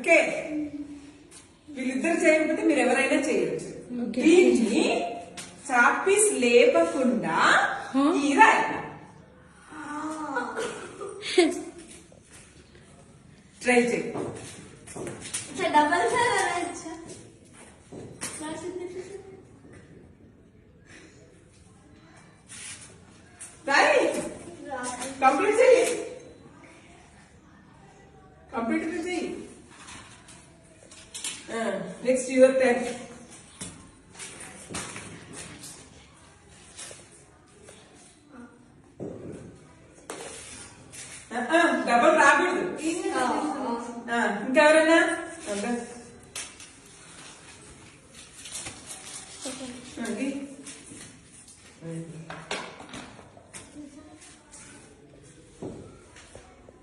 Okay, వీళ్ళిద్దరు చేయకపోతే మీరు ఎవరైనా చేయొచ్చు. దీన్ని చాపీస్ లేపకుండా ఈ రాయాలి. ట్రై చేయి. డబల్ సార్ కంప్లీట్ చెయ్యి, కంప్లీట్ చెయ్యి. Next your turn. డబల్ రాకూడదు. ఇంకెవరైనా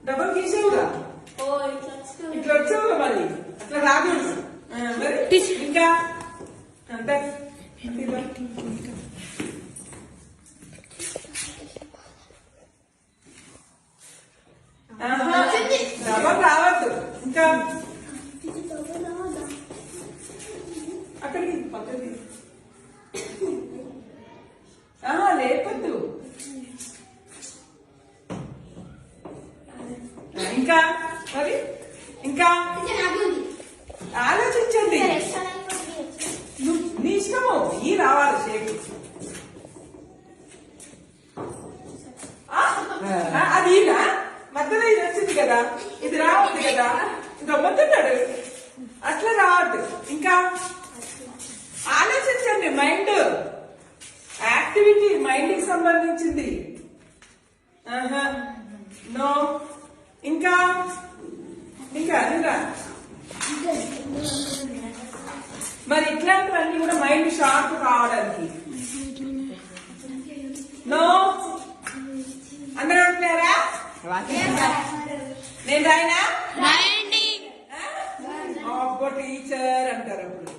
డబల్ గీసేవుగా, ఇట్లా వచ్చావుగా, మళ్ళీ అట్లా రాకూడదు. మరి ఇంకా అంతే. డబల్ రావద్దు. ఇంకా అక్కడికి పక్కకి లేపద్దు. ఇంకా మరి ఇంకా ఆలోచించండి. నీ ఇష్టము, ఈ రావాలి షేప్. అది మధ్యలో ఇది వచ్చింది కదా, ఇది రావద్దు కదా, గమ్మతున్నాడు. అట్లా రావద్దు. ఇంకా ఆలోచించండి. మైండ్ యాక్టివిటీ, మైండ్ కి సంబంధించింది. నో. ఇంకా ఇంకా అదిరా. మరి ఇట్లాంటివన్నీ కూడా మైండ్ షార్ప్ కావడానికి. నో. అందరూ అంటున్నారా? నేను రాయినా? అబ్బో టీచర్ అంటారు అప్పుడు.